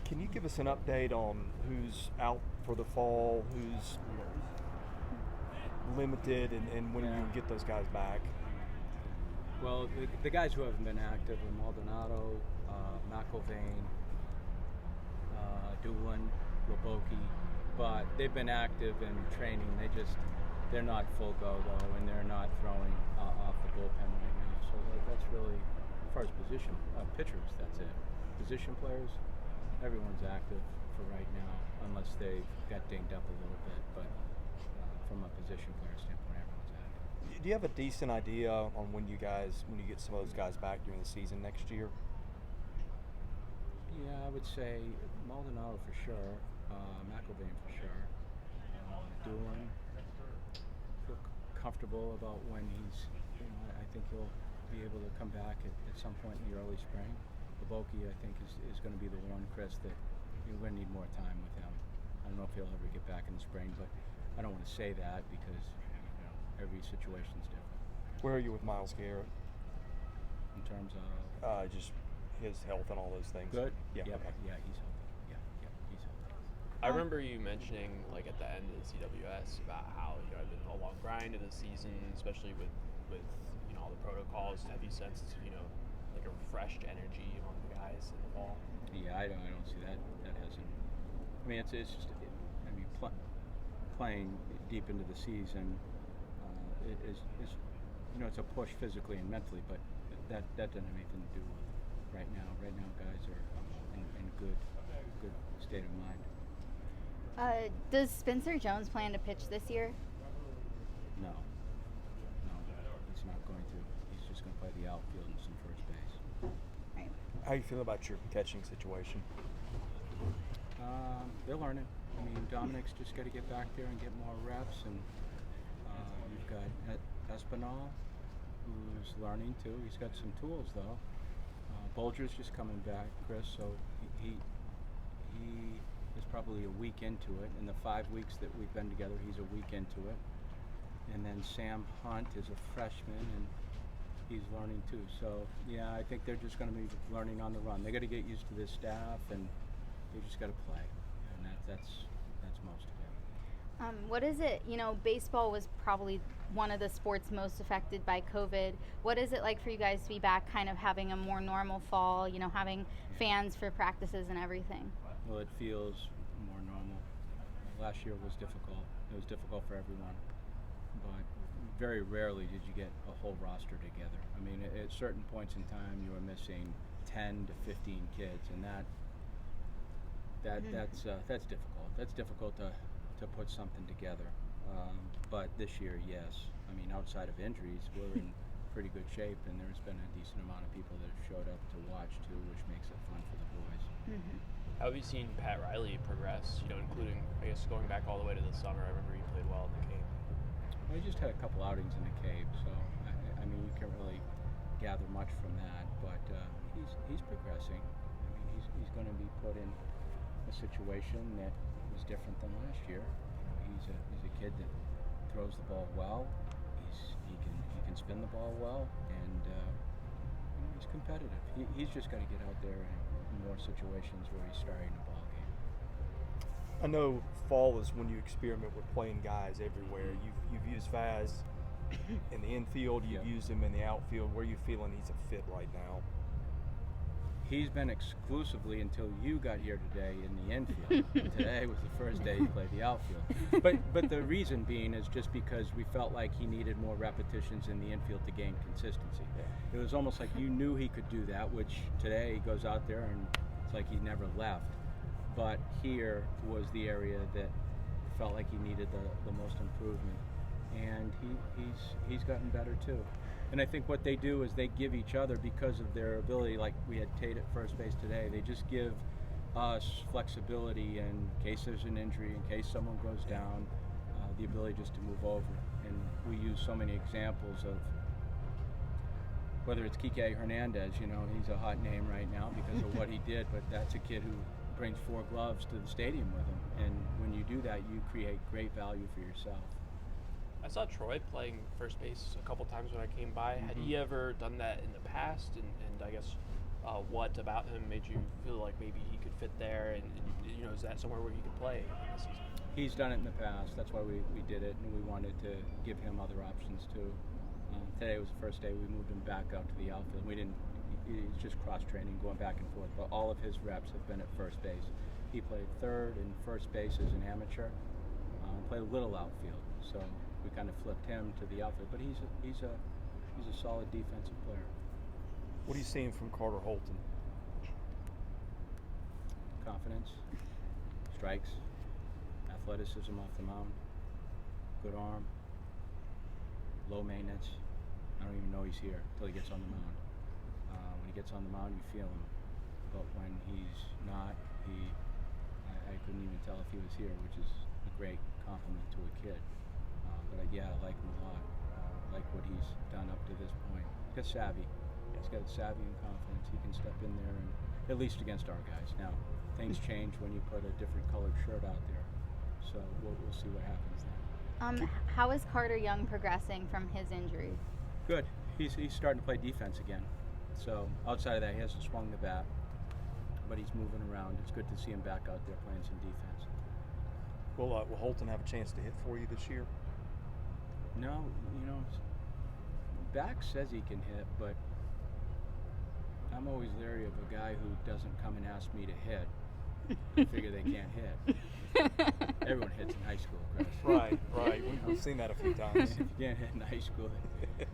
Can you give us an update on who's out for the fall, who's limited, and when you get those guys back? Well, the guys who haven't been active are Maldonado, McIlvain, Doolin, Loboki, but they've been active in training. They're not full go though, and they're not throwing off the bullpen right now. So that's really, as far as position pitchers, that's it. Position players, everyone's active for right now, unless they got dinged up a little bit. But from a position player standpoint, everyone's active. Do you have a decent idea on when you get some of those guys back during the season next year? Yeah, I would say Maldonado for sure, McIlvain for sure, Doolin. Feel comfortable about when I think he'll be able to come back at some point in the early spring. Loboki, I think, is going to be the one, Chris, that you're going to need more time with him. I don't know if he'll ever get back in the spring, but I don't want to say that because every situation's different. Where are you with Miles Garrett? In terms of? Just his health and all those things. Good? Yeah, yep. okay. Yeah, he's healthy. Yeah, he's healthy. I remember you mentioning, like, at the end of the CWS about how, it's been a long grind of the season, especially with all the protocols. Have you sensed, like a refreshed energy among the guys in the fall? Yeah, I don't see that. That hasn't. I mean, it's just. Playing deep into the season is it's a push physically and mentally, but that doesn't have anything to do with right now. Right now, guys are in good state of mind. Does Spencer Jones plan to pitch this year? No, he's not going to. He's just going to play the outfield and some first base. Right. How do you feel about your catching situation? They're learning. I mean, Dominic's just got to get back there and get more reps, and you've got Espinal, who's learning too. He's got some tools though. Bolger's just coming back, Chris, so he is probably a week into it. In the 5 weeks that we've been together, he's a week into it. And then Sam Hunt is a freshman, and he's learning too. So yeah, I think they're just going to be learning on the run. They got to get used to this staff, and they just got to play, and that's most of it. What is it? Baseball was probably one of the sports most affected by COVID. What is it like for you guys to be back, kind of having a more normal fall? Having fans for practices and everything. Well, it feels more normal. Last year was difficult. It was difficult for everyone, but very rarely did you get a whole roster together. I mean, at certain points in time, you were missing 10 to 15 kids, and that's difficult. That's difficult to put something together. But this year, yes. I mean, outside of injuries, we're in pretty good shape, and there's been a decent amount of people that have showed up to watch too, which makes it fun for the boys. Mm-hmm. How have you seen Pat Riley progress? Including, I guess, going back all the way to the summer. I remember he played well in the Cape. Well, he just had a couple outings in the Cape, so I mean, you can't really gather much from that. But he's progressing. I mean, he's going to be put in a situation that was different than last year. He's a kid that throws the ball well. He can spin the ball well, and he's competitive. He's just got to get out there in more situations where he's starting a ball game. I know fall is when you experiment with playing guys everywhere. You've used Vaz in the infield. You've used him in the outfield. Where are you feeling he's a fit right now? He's been exclusively, until you got here today, in the infield. Today was the first day he played the outfield. But the reason being is just because we felt like he needed more repetitions in the infield to gain consistency. It was almost like you knew he could do that, which today he goes out there and it's like he never left. But here was the area that felt like he needed the most improvement. And he's gotten better too. And I think what they do is they give each other, because of their ability, like we had Tate at first base today, they just give us flexibility in case there's an injury, in case someone goes down, the ability just to move over. And we use so many examples of whether it's Kike Hernandez, he's a hot name right now because of what he did, but that's a kid who brings 4 gloves to the stadium with him. And when you do that, you create great value for yourself. I saw Troy playing first base a couple times when I came by. Mm-hmm. Had he ever done that in the past? And I guess What about him made you feel like maybe he could fit there, and is that somewhere where he could play this season? He's done it in the past. That's why we did it, and we wanted to give him other options too. Today was the first day we moved him back out to the outfield. He's just cross-training, going back and forth, but all of his reps have been at first base. He played third and first base as an amateur, played a little outfield, so we kind of flipped him to the outfield, but he's a solid defensive player. What are you seeing from Carter Holton? Confidence, strikes, athleticism off the mound, good arm, low maintenance. I don't even know he's here until he gets on the mound. When he gets on the mound, you feel him, but when he's not, I couldn't even tell if he was here, which is a great compliment to a kid. But I like him a lot. I like what he's done up to this point. He's got savvy. He's got savvy and confidence. He can step in there, and at least against our guys. Now, things change when you put a different colored shirt out there, so we'll see what happens then. How is Carter Young progressing from his injury? Good. He's starting to play defense again. So outside of that, he hasn't swung the bat, but he's moving around. It's good to see him back out there playing some defense. Will Holton have a chance to hit for you this year? No, Back says he can hit, but I'm always leery of a guy who doesn't come and ask me to hit. I figure they can't hit. Everyone hits in high school, Chris. Right. We've seen that a few times. If you can't hit in high school, you're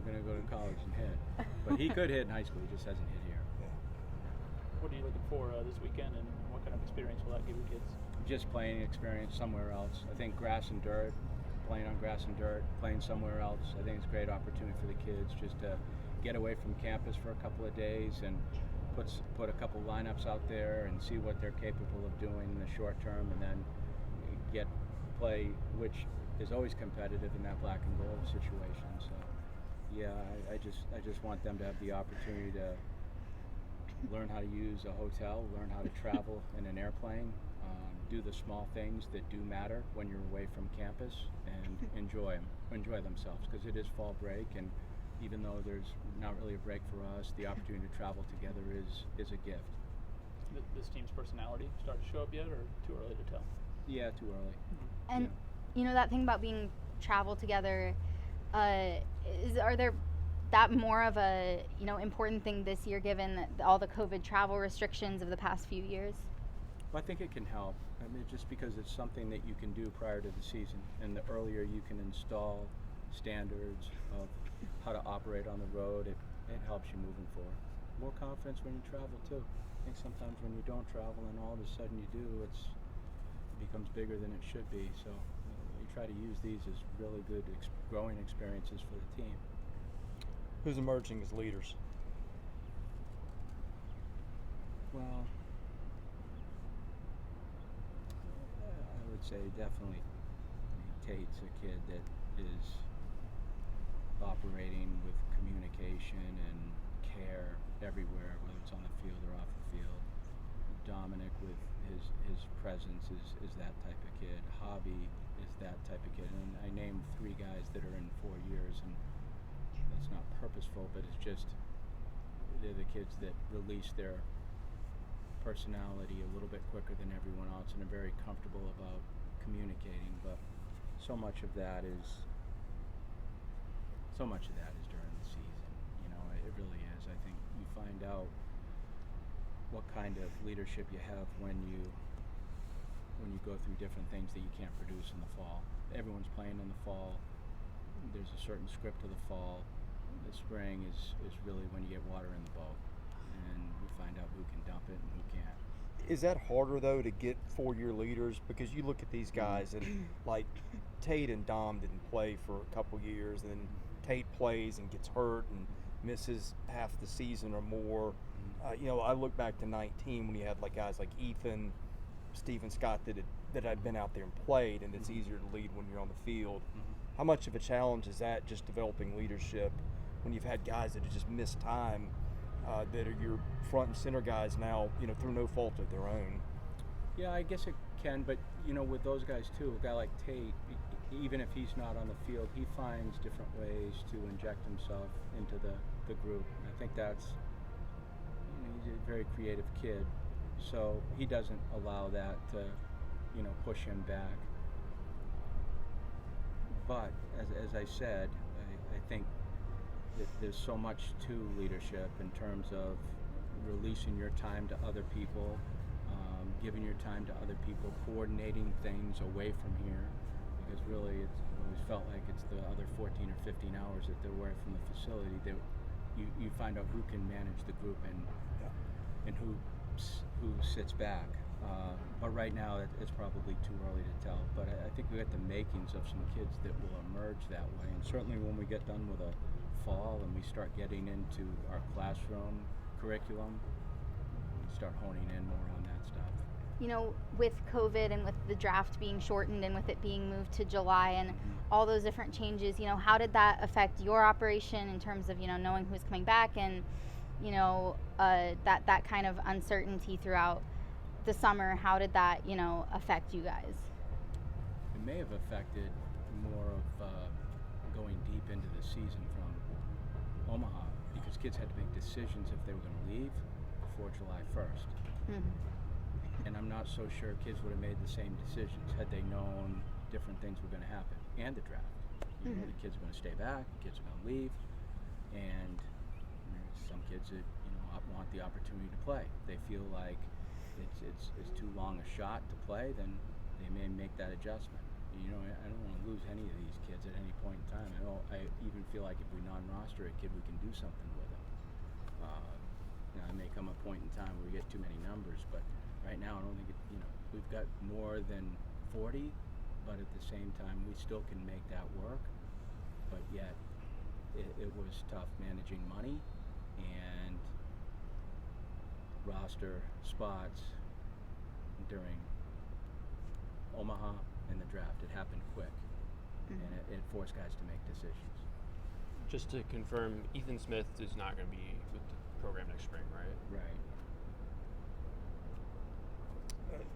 going to go to college and hit. But he could hit in high school, he just hasn't hit here. Yeah. What are you looking for this weekend, and what kind of experience will that give the kids? Just playing experience somewhere else. I think grass and dirt, playing on grass and dirt, playing somewhere else. I think it's a great opportunity for the kids just to get away from campus for a couple of days and put a couple lineups out there and see what they're capable of doing in the short term, and then get play, which is always competitive in that black and gold situation. So yeah, I just want them to have the opportunity to learn how to use a hotel, learn how to travel in an airplane, do the small things that do matter when you're away from campus, and enjoy themselves, because it is fall break, and even though there's not really a break for us, the opportunity to travel together is a gift. This team's personality start to show up yet, or too early to tell? Yeah, too early. And that thing about being travel together, are there that more of a important thing this year, given all the COVID travel restrictions of the past few years? Well, I think it can help. I mean, just because it's something that you can do prior to the season, and the earlier you can install standards of how to operate on the road, it helps you moving forward. More confidence when you travel too. I think sometimes when you don't travel and all of a sudden you do, it becomes bigger than it should be. So you try to use these as really good growing experiences for the team. Who's emerging as leaders? Well, I would say definitely Tate's a kid that is operating with communication and care everywhere, whether it's on the field or off the field. Dominic, with his presence, is that type of kid. Javi is that type of kid. And I named 3 guys that are in 4 years, and that's not purposeful, but it's just they're the kids that release their personality a little bit quicker than everyone else, and are very comfortable about communicating. But so much of that is during the season. It really is. I think you find out what kind of leadership you have when you go through different things that you can't produce in the fall. Everyone's playing in the fall. There's a certain script to the fall. The spring is really when you get water in the boat, and you find out who can dump it and who can't. Is that harder though to get 4-year leaders? Because you look at these guys, and like Tate and Dom didn't play for a couple years, and then Tate plays and gets hurt and misses half the season or more. I look back to 19 when you had like guys like Ethan, Stephen Scott that had been out there and played, and it's easier to lead when you're on the field. How much of a challenge is that, just developing leadership, when you've had guys that have just missed time, that are your front and center guys now, through no fault of their own? Yeah, I guess it can, but with those guys too, a guy like Tate, even if he's not on the field, he finds different ways to inject himself into the group. And I think that's, he's a very creative kid, so he doesn't allow that to, push him back. But as I said, I think that there's so much to leadership in terms of releasing your time to other people, giving your time to other people, coordinating things away from here, because really it's always felt like it's the other 14 or 15 hours that they're away from the facility that you find out who can manage the group and who sits back. But right now it's probably too early to tell. But I think we got the makings of some kids that will emerge that way. And certainly when we get done with a fall and we start getting into our classroom curriculum, we start honing in more on that stuff. With COVID and with the draft being shortened and with it being moved to July and all those different changes, how did that affect your operation in terms of, knowing who's coming back and, that kind of uncertainty throughout the summer? How did that, affect you guys? It may have affected more of going deep into the season from Omaha, because kids had to make decisions if they were going to leave before July 1st. Mm-hmm. And I'm not so sure kids would have made the same decisions had they known different things were going to happen, and the draft. The kids are going to stay back, the kids are going to leave, and there's some kids that want the opportunity to play. They feel like it's too long a shot to play, then they may make that adjustment. I don't want to lose any of these kids at any point in time. I even feel like if we non-roster a kid, we can do something with them. There may come a point in time where we get too many numbers, but right now I don't think we've got more than 40, but at the same time we still can make that work. But yet it was tough managing money and roster spots during Omaha and the draft. It happened quick, and it forced guys to make decisions. Just to confirm, Ethan Smith is not going to be with the program next spring, right? Right.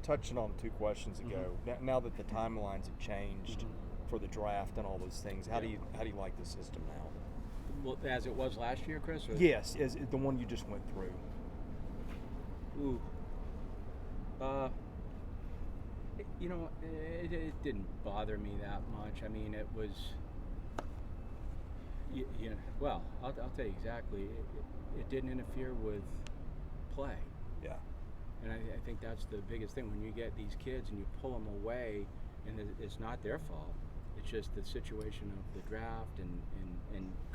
Touching on 2 questions ago, now that the timelines have changed for the draft and all those things, how do you like the system now? Well, as it was last year, Chris? Or? Yes, as the one you just went through. Ooh. It didn't bother me that much. I mean, it was, well, I'll tell you exactly. It didn't interfere with play. Yeah. And I think that's the biggest thing. When you get these kids and you pull them away, and it's not their fault. It's just the situation of the draft and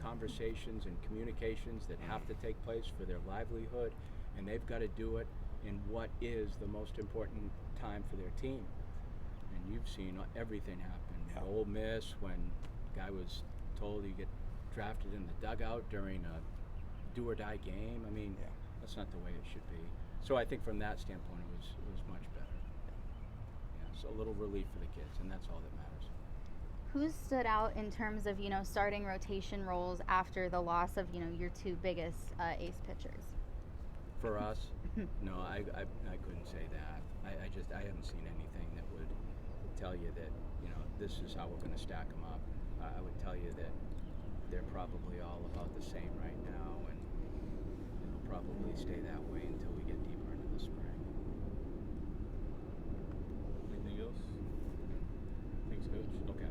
conversations and communications that have to take place for their livelihood, and they've got to do it in what is the most important time for their team. And you've seen everything happen. Yeah. Ole Miss, when a guy was told he'd get drafted in the dugout during a do-or-die game. I mean, that's not the way it should be. So I think from that standpoint, it was much better. So a little relief for the kids, and that's all that matters. Who stood out in terms of, starting rotation roles after the loss of, your 2 biggest ace pitchers? For us, no, I couldn't say that. I haven't seen anything that would tell you that, this is how we're going to stack them up. I would tell you that they're probably all about the same right now, and it'll probably stay that way until we get deeper